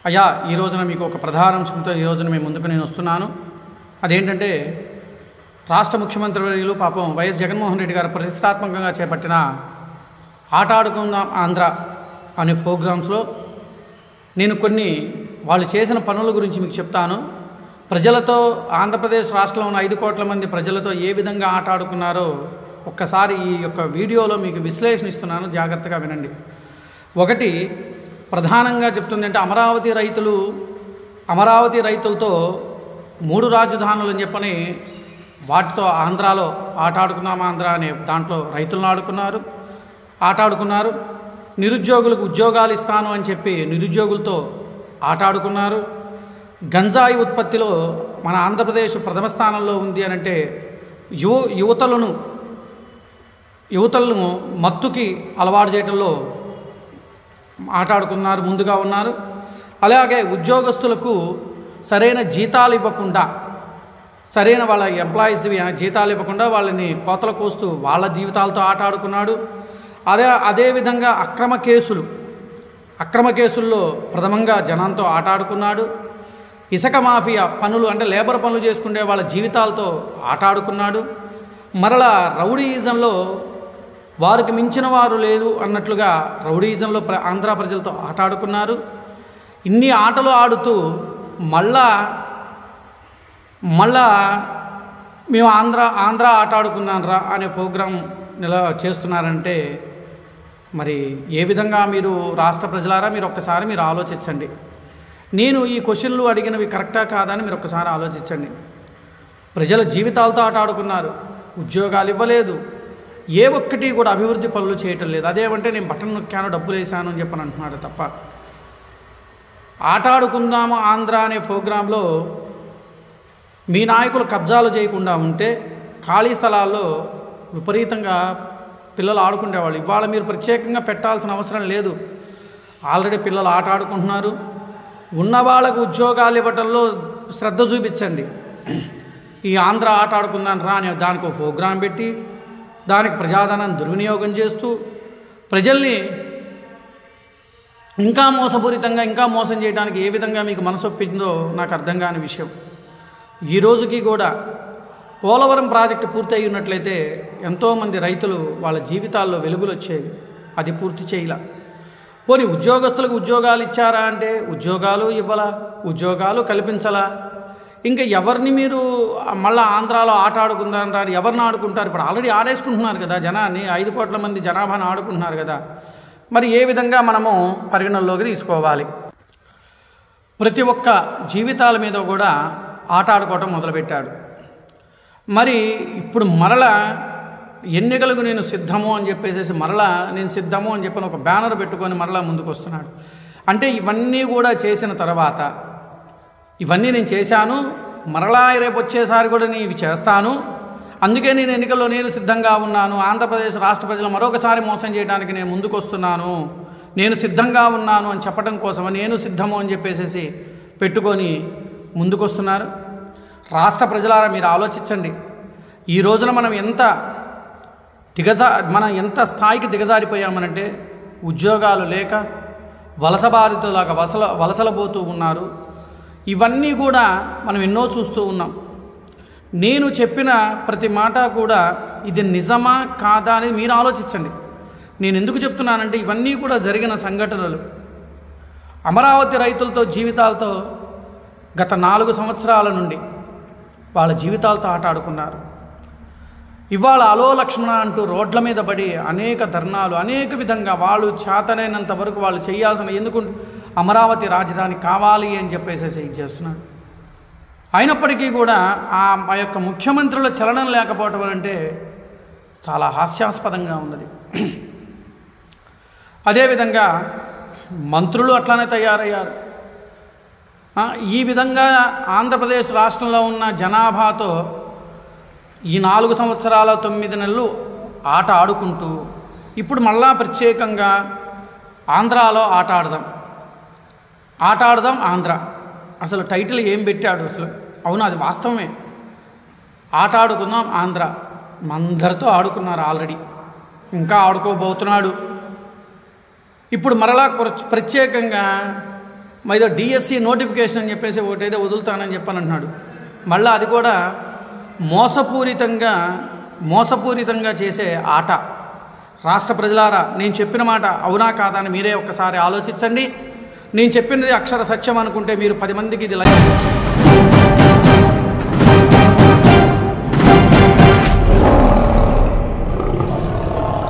అయ్యా ఈ రోజున మీకు ఒక ప్రధాన అంశంతో ఈ రోజున మేము ముందుకు నేను వస్తున్నాను. అదేంటంటే రాష్ట్ర ముఖ్యమంత్రి వర్యులు పాపం వైఎస్ జగన్మోహన్ రెడ్డి గారు ప్రతిష్టాత్మకంగా చేపట్టిన ఆట ఆడుకుందాం ఆంధ్ర అనే ప్రోగ్రామ్స్లో నేను కొన్ని వాళ్ళు చేసిన పనుల గురించి మీకు చెప్తాను. ప్రజలతో ఆంధ్రప్రదేశ్ రాష్ట్రంలో ఉన్న 5 కోట్ల మంది ప్రజలతో ఏ విధంగా ఆట ఆడుకున్నారో ఒక్కసారి ఈ యొక్క వీడియోలో మీకు విశ్లేషణ ఇస్తున్నాను, జాగ్రత్తగా వినండి. ఒకటి ప్రధానంగా చెప్తుందంటే అమరావతి రైతులతో 3 రాజధానులు అని చెప్పని వాటితో ఆంధ్రాలో ఆట ఆడుకున్నాం ఆంధ్ర అనే దాంట్లో రైతులను ఆట ఆడుకున్నారు. నిరుద్యోగులకు ఉద్యోగాలు ఇస్తాను అని చెప్పి నిరుద్యోగులతో ఆట ఆడుకున్నారు. గంజాయి ఉత్పత్తిలో మన ఆంధ్రప్రదేశ్ ప్రథమ స్థానంలో ఉంది అని అంటే యువతలను మత్తుకి అలవాటు చేయడంలో ఆటాడుకున్నారు, ముందుగా ఉన్నారు. అలాగే ఉద్యోగస్తులకు సరైన జీతాలు ఇవ్వకుండా, సరైన వాళ్ళ ఎంప్లాయీస్ జీతాలు ఇవ్వకుండా వాళ్ళని కోతలు కోస్తూ వాళ్ళ జీవితాలతో ఆట ఆడుకున్నాడు. అదేవిధంగా అక్రమ కేసుల్లో ప్రథమంగా జనంతో ఆట ఆడుకున్నాడు. ఇసుక మాఫియా పనులు అంటే లేబర్ పనులు చేసుకునే వాళ్ళ జీవితాలతో ఆట ఆడుకున్నాడు. మరలా రౌడీయిజంలో వారికి మించిన వారు లేదు అన్నట్లుగా రౌడీయిజంలో ఆంధ్ర ప్రజలతో ఆట ఆడుకున్నారు. ఇన్ని ఆటలు ఆడుతూ మళ్ళా మేము ఆంధ్ర ఆట ఆడుకున్నారా అనే ప్రోగ్రాం చేస్తున్నారంటే మరి ఏ విధంగా మీరు రాష్ట్ర ప్రజలారా మీరు ఒక్కసారి ఆలోచించండి. నేను ఈ క్వశ్చన్లు అడిగినవి కరెక్టా కాదా అని మీరు ఒక్కసారి ఆలోచించండి. ప్రజల జీవితాలతో ఆట ఆడుకున్నారు, ఉద్యోగాలు ఇవ్వలేదు, ఏ ఒక్కటి కూడా అభివృద్ధి పనులు చేయటం లేదు. అదేమంటే నేను బటన్ నొక్కాను డబ్బులు వేసాను అని చెప్పని అంటున్నాడు తప్ప. ఆట ఆడుకుందాము ఆంధ్ర అనే ప్రోగ్రాంలో మీ నాయకులు కబ్జాలు చేయకుండా ఉంటే ఖాళీ స్థలాల్లో విపరీతంగా పిల్లలు ఆడుకునేవాళ్ళు. ఇవాళ మీరు ప్రత్యేకంగా పెట్టాల్సిన అవసరం లేదు. ఆల్రెడీ పిల్లలు ఆట ఆడుకుంటున్నారు. ఉన్న వాళ్ళకు ఉద్యోగాలు ఇవ్వటంలో శ్రద్ధ చూపించండి. ఈ ఆంధ్ర ఆట ఆడుకుందాను రా అని దానికి ఒక ప్రోగ్రాం పెట్టి దానికి ప్రజాధనాన్ని దుర్వినియోగం చేస్తూ ప్రజల్ని ఇంకా మోసపూరితంగా ఇంకా మోసం చేయడానికి ఏ విధంగా మీకు మనసొప్పిందో నాకు అర్థం కాని విషయం. ఈ రోజుకి కూడా పోలవరం ప్రాజెక్టు పూర్తి అయి ఉన్నట్లయితే ఎంతోమంది రైతులు వాళ్ళ జీవితాల్లో వెలుగులు వచ్చేవి. అది పూర్తి చేయలా. పోనీ ఉద్యోగస్తులకు ఉద్యోగాలు ఇచ్చారా అంటే ఉద్యోగాలు ఇవ్వాలా, ఉద్యోగాలు కల్పించాలా. ఇంకా ఎవరిని మీరు మళ్ళీ ఆంధ్రాలో ఆట ఆడుకుంటారు, ఎవరిని ఆడుకుంటారు? ఇప్పుడు ఆల్రెడీ ఆడేసుకుంటున్నారు కదా జనాన్ని, 5 కోట్ల మంది జనాభాను ఆడుకుంటున్నారు కదా. మరి ఏ విధంగా మనము పరిగణనలోకి తీసుకోవాలి? ప్రతి ఒక్క జీవితాల మీద కూడా ఆట ఆడుకోవటం మొదలుపెట్టాడు. మరి ఇప్పుడు మరలా ఎన్నికలకు నేను సిద్ధము అని చెప్పేసి నేను సిద్ధము అని చెప్పని ఒక బ్యానర్ పెట్టుకొని మరలా ముందుకు వస్తున్నాడు. అంటే ఇవన్నీ కూడా చేసిన తర్వాత ఇవన్నీ నేను చేశాను, మరలా రేపు వచ్చేసారి కూడా నేను ఇవి చేస్తాను, అందుకే నేను ఎన్నికల్లో నేను సిద్ధంగా ఉన్నాను, ఆంధ్రప్రదేశ్ రాష్ట్ర ప్రజలు మరొకసారి మోసం చేయడానికి నేను ముందుకు వస్తున్నాను, నేను సిద్ధంగా ఉన్నాను అని చెప్పడం కోసం నేను సిద్ధము అని చెప్పేసి పెట్టుకొని ముందుకు వస్తున్నారు. రాష్ట్ర ప్రజలారా మీరు ఆలోచించండి. ఈ రోజున మనం ఎంత స్థాయికి దిగజారిపోయామనంటే ఉద్యోగాలు లేక వలసబారితులాగా వలసలబోతూ ఉన్నారు. ఇవన్నీ కూడా మనం ఎన్నో చూస్తూ ఉన్నాం. నేను చెప్పిన ప్రతి మాట కూడా ఇది నిజమా కాదా అనేది మీరు ఆలోచించండి. నేను ఎందుకు చెప్తున్నానంటే ఇవన్నీ కూడా జరిగిన సంఘటనలు. అమరావతి రైతులతో జీవితాలతో గత 4 సంవత్సరాల నుండి వాళ్ళ జీవితాలతో ఆట ఆడుకున్నారు. ఇవాళ అలో లక్ష్మణ అంటూ రోడ్ల మీద పడి అనేక ధర్నాలు, అనేక విధంగా వాళ్ళు చేతనైనంత వరకు వాళ్ళు చేయాల్సిన ఎందుకు అమరావతి రాజధాని కావాలి అని చెప్పేసి ఇది చేస్తున్నారు. అయినప్పటికీ కూడా ఆ యొక్క ముఖ్యమంత్రుల చలనం లేకపోవటం అంటే చాలా హాస్యాస్పదంగా ఉన్నది. అదేవిధంగా మంత్రులు అట్లానే తయారయ్యారు. ఈ విధంగా ఆంధ్రప్రదేశ్ రాష్ట్రంలో ఉన్న జనాభాతో ఈ 4 సంవత్సరాల 9 నెలలు ఆట ఆడుకుంటూ ఇప్పుడు మళ్ళా ప్రత్యేకంగా ఆంధ్రాలో ఆట ఆడదాం ఆంధ్ర. అసలు టైటిల్ ఏం పెట్టాడు అసలు? అవును, అది వాస్తవమే. ఆట ఆడుకుందాం ఆంధ్ర. అందరితో ఆడుకున్నారు ఆల్రెడీ, ఇంకా ఆడుకోబోతున్నాడు. ఇప్పుడు మరలా ప్రత్యేకంగా ఏదో డిఎస్సి నోటిఫికేషన్ అని చెప్పేసి ఒకటైతే వదులుతానని చెప్పని అంటున్నాడు. మళ్ళీ అది కూడా మోసపూరితంగా చేసే ఆట. రాష్ట్ర ప్రజలారా, నేను చెప్పిన మాట అవునా కాదా అని మీరే ఒక్కసారి ఆలోచించండి. నేను చెప్పినది అక్షర సత్యం అనుకుంటే మీరు 10 మందికి ఇది